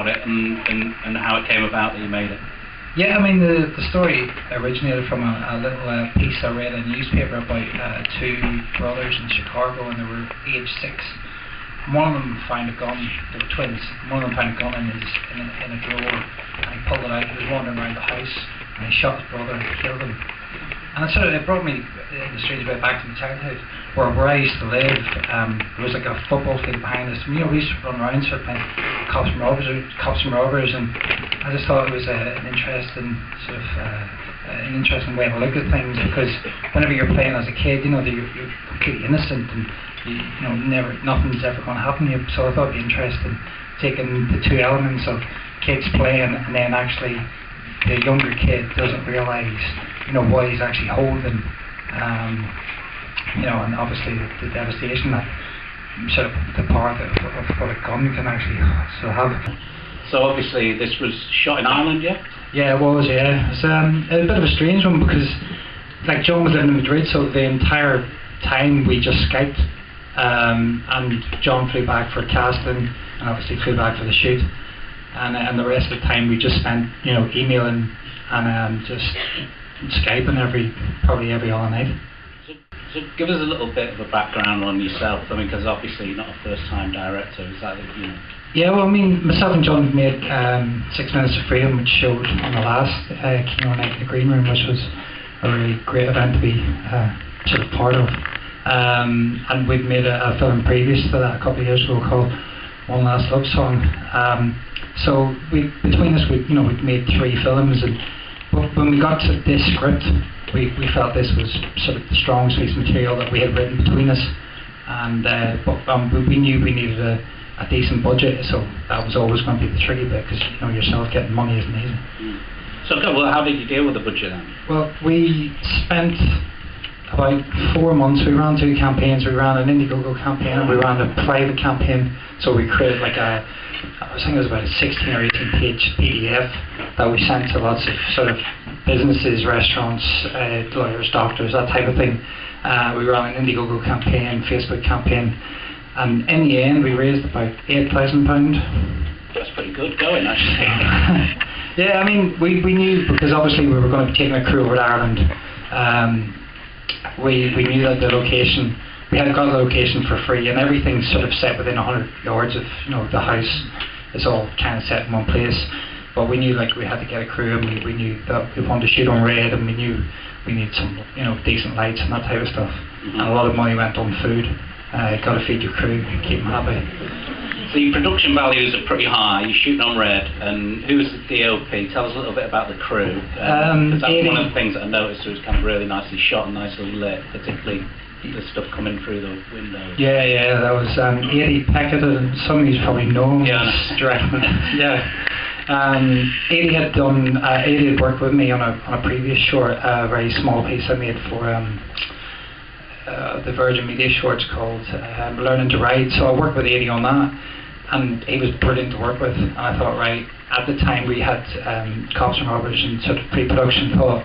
about it and how it came about that you made it. Yeah, I mean the story originated from a little piece I read in a newspaper about two brothers in Chicago, and they were age 6. One of them found a gun. They were twins. One of them found a gun in a drawer, and he pulled it out. He was wandering around the house, and he shot his brother and killed him. And it brought me in a strange way back to my childhood, where I used to live. There was like a football field behind us. You know, we used to run around sort of playing Kops and Robbers, and I just thought it was an interesting an interesting way to look at things, because whenever you're playing as a kid, you know that you're completely innocent, and you know nothing's ever going to happen to you. So I thought it'd be interesting taking the two elements of kids playing, and then actually the younger kid doesn't realise, you know, what he's actually holding, you know, and obviously the devastation that sort of the power of what a gun can actually sort of have. So obviously this was shot in Ireland, yeah? Yeah, it was, yeah. It was a bit of a strange one, because like John was living in Madrid, so the entire time we just Skyped, and John flew back for casting, and obviously flew back for the shoot, and the rest of the time we just spent, you know, emailing and just Skyping probably every other night. So give us a little bit of a background on yourself. I mean, because obviously you're not a first-time director. Is that, you know? Yeah, well, I mean, myself and John made 6 Minutes of Freedom, which showed on the last kino night in the Green Room, which was a really great event to be sort of part of. And we'd made a film previous to that a couple of years ago called One Last Love Song. So between us, we'd made 3 films, and when we got to this script, we felt this was sort of the strongest piece of material that we had written between us, and we knew we needed a decent budget, so that was always going to be the tricky bit, because you know yourself, getting money isn't easy. So well, how did you deal with the budget then? Well, we spent about 4 months. We ran 2 campaigns. We ran an Indiegogo campaign, and we ran a private campaign. So we created like I think it was about a 16 or 18 page PDF that we sent to lots of sort of businesses, restaurants, lawyers, doctors, that type of thing. We ran an Indiegogo campaign, Facebook campaign, and in the end we raised about £8,000. That's pretty good going, actually. Yeah, I mean, we knew, because obviously we were going to be taking a crew over to Ireland. We knew that the location, we had got the location for free, and everything's sort of set within 100 yards of, you know, the house. It's all kind of set in one place. But we knew like we had to get a crew, and we knew that we wanted to shoot on red, and we knew we needed some, you know, decent lights and that type of stuff. And a lot of money went on food. Got to feed your crew, keep them happy. So your production values are pretty high. You're shooting on red, and who's the DOP? Tell us a little bit about the crew. That's one of the things that I noticed was kind of really nicely shot and nicely lit, particularly the stuff coming through the windows. Yeah, that was Eddie Peckett, and some of you probably know him. Yeah. Directing. Yeah. Eddie had worked with me on a previous short, a very small piece I made for the Virgin Media shorts called Learning to Ride. So I worked with Eddie on that, and he was brilliant to work with. And I thought, right, at the time we had Kops and Robbers in sort of pre-production thought.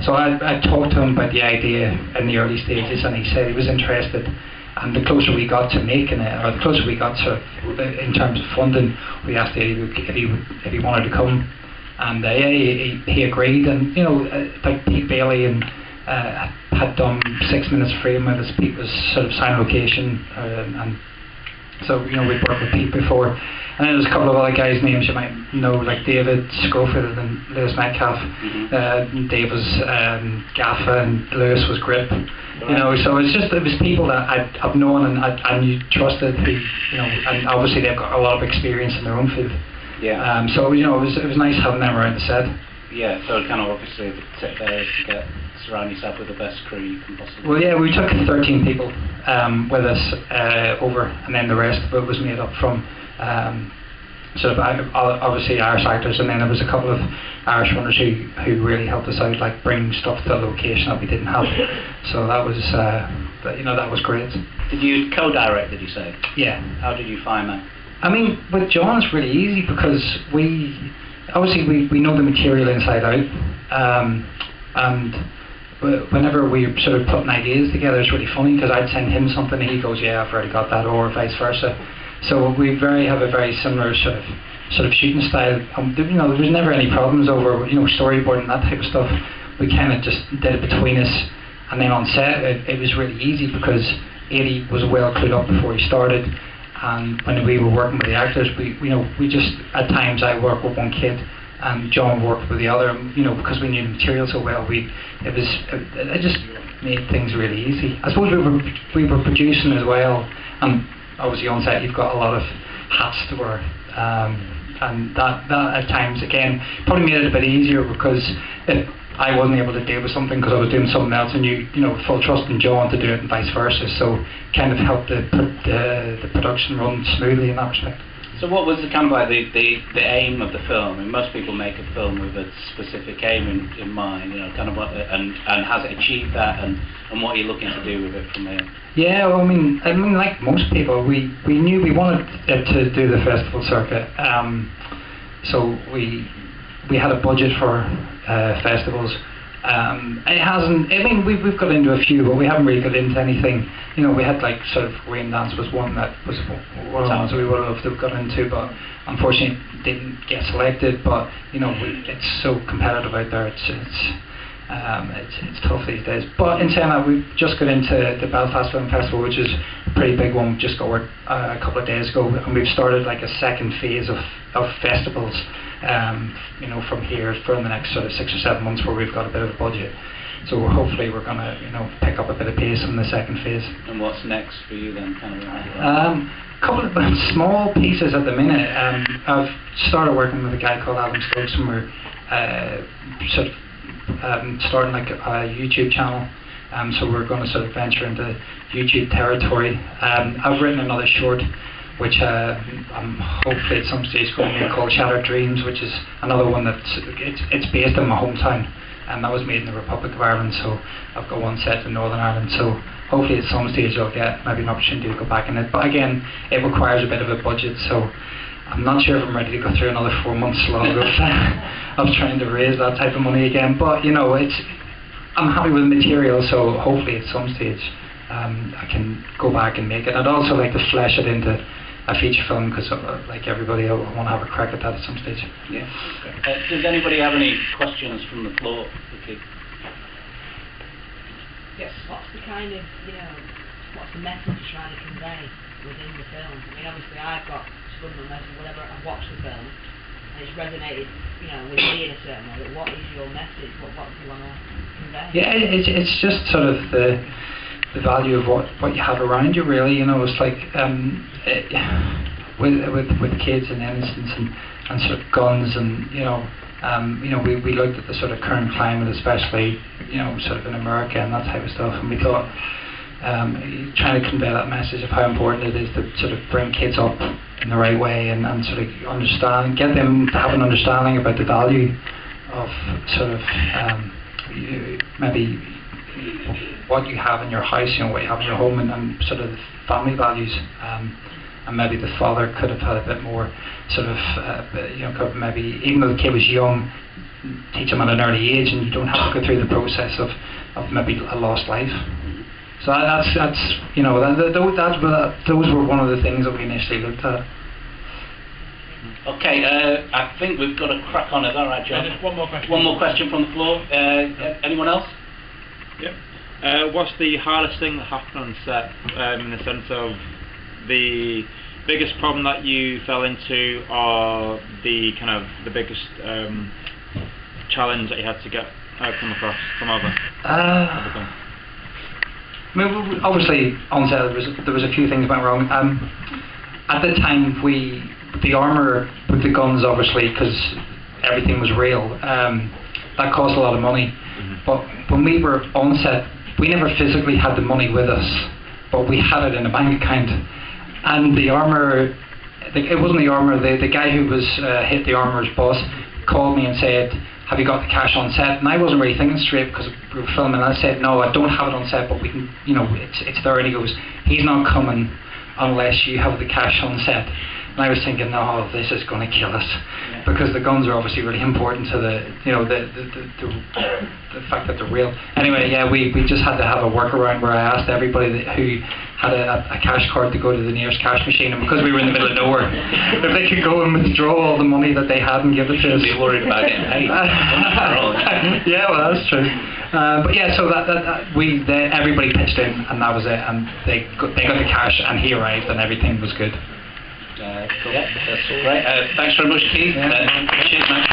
So I talked to him about the idea in the early stages, and he said he was interested. And the closer we got to making it, or the closer we got to in terms of funding, we asked Eddie if he wanted to come, and he agreed. And you know, like Pete Bailey and had done 6 Minutes of Freedom with us. Pete was sort of sign location, and so you know we'd worked with Pete before. And then there's a couple of other guys' names you might know, like David Schofield and Lewis Metcalf. Dave was Gaffa, and Lewis was Grip. You know, so it was people that I've known and I knew, trusted, who, you know, and obviously they've got a lot of experience in their own field. Yeah. So you know, it was nice having them around the set. Yeah. So kind of obviously the tip there is to surround yourself with the best crew you can possibly. Well, yeah, we took 13 people with us over, and then the rest of it was made up from sort of obviously Irish actors, and then there was a couple of Irish runners who really helped us out, like bring stuff to the location that we didn't have. So that was that was great. Did you co-direct, did you say? Yeah. How did you find that? I mean, with John it's really easy, because we know the material inside out, and whenever we sort of putting ideas together, it's really funny, because I'd send him something and he goes, yeah, I've already got that, or vice versa. So we have a very similar sort of sort of shooting style. You know, there was never any problems over, you know, storyboarding and that type of stuff. We kind of just did it between us, and then on set it was really easy because Eddie was well clued up before he started, and when we were working with the actors, we just, at times I worked with one kid and John worked with the other, you know, because we knew the material so well. It just made things really easy. I suppose we were producing as well, and obviously on set you've got a lot of hats to wear, and that at times again probably made it a bit easier, because if I wasn't able to deal with something because I was doing something else, and you know, full trust in John to do it and vice versa, so kind of helped the production run smoothly in that respect. So what was the kind of like the aim of the film? I mean, most people make a film with a specific aim in mind, you know, kind of what, and has it achieved that, and what are you looking to do with it from there? Yeah, well, I mean, like most people, we knew we wanted it to do the festival circuit, so we had a budget for festivals. It hasn't. I mean, we've got into a few, but we haven't really got into anything. You know, we had like sort of Rain Dance was one that was one of the ones we would have loved to have got into, but unfortunately didn't get selected. But you know, it's so competitive out there. It's tough these days. But in saying that, we've just got into the Belfast Film Festival, which is a pretty big one. We just got work a couple of days ago, and we've started like a second phase of festivals. You know, from here for the next sort of 6 or 7 months, where we've got a bit of a budget. So hopefully we're gonna, you know, pick up a bit of pace in the second phase. And what's next for you then, kind of? Couple of small pieces at the minute. I've started working with a guy called Adam Stokes, and we're sort of starting like a YouTube channel. So we're going to sort of venture into YouTube territory. I've written another short, which I'm hopefully at some stage going to be called Shattered Dreams, which is another one it's based in my hometown, and that was made in the Republic of Ireland, so I've got one set in Northern Ireland, so hopefully at some stage I'll get maybe an opportunity to go back in it. But again, it requires a bit of a budget, so I'm not sure if I'm ready to go through another 4 months slog of trying to raise that type of money again. But you know, I'm happy with the material, so hopefully at some stage I can go back and make it. I'd also like to flesh it into a feature film, because like everybody, I want to have a crack at that at some stage. Yeah. Does anybody have any questions from the floor? Okay. Yes. What's the kind of, you know, what's the message you're trying to convey within the film? I mean, obviously I've got subliminal message, whatever, I've watched the film and it's resonated, you know, with me in a certain way. But what is your message? What do you want to convey? Yeah, it's just sort of the value of what you have around you, really. You know, it's like with kids and innocence and sort of guns, and you know, we looked at the sort of current climate, especially, you know, sort of in America and that type of stuff, and we thought trying to convey that message of how important it is to sort of bring kids up in the right way, and sort of understand, get them to have an understanding about the value of sort of maybe what you have in your house, you know, what you have in your home, and sort of family values. And maybe the father could have had a bit more sort of, you know, could maybe, even though the kid was young, teach him at an early age, and you don't have to go through the process of maybe a lost life. So that's you know, those were one of the things that we initially looked at. Okay, I think we've got to crack on. Is that right, John? Yeah, just one more question. One more question from the floor. Anyone else? Yep. What's the hardest thing that happened on set, in the sense of the biggest problem that you fell into, or the kind of the biggest challenge that you had to come over? I mean, obviously on set there was a few things went wrong. At the time, the armour with the guns, obviously, because everything was real, that cost a lot of money. But when we were on set, we never physically had the money with us, but we had it in a bank account. And the armour, it wasn't the armour, the guy who was hit the armourer's boss called me and said, have you got the cash on set? And I wasn't really thinking straight, because we were filming, and I said, no, I don't have it on set, but we can, you know, it's there. And he goes, he's not coming unless you have the cash on set. And I was thinking, no, this is going to kill us. because the guns are obviously really important to the fact that they're real. Anyway, yeah, we just had to have a workaround where I asked everybody who had a cash card to go to the nearest cash machine, and because we were in the middle of nowhere, if they could go and withdraw all the money that they had and give it to us. Be worried about getting paid. Yeah, well, that's true. But yeah, so everybody pitched in, and that was it, and they got the cash, and he arrived, and everything was good. Cool. Yeah, that's all right. Thanks very much, Keith. Yeah. Cheers, man.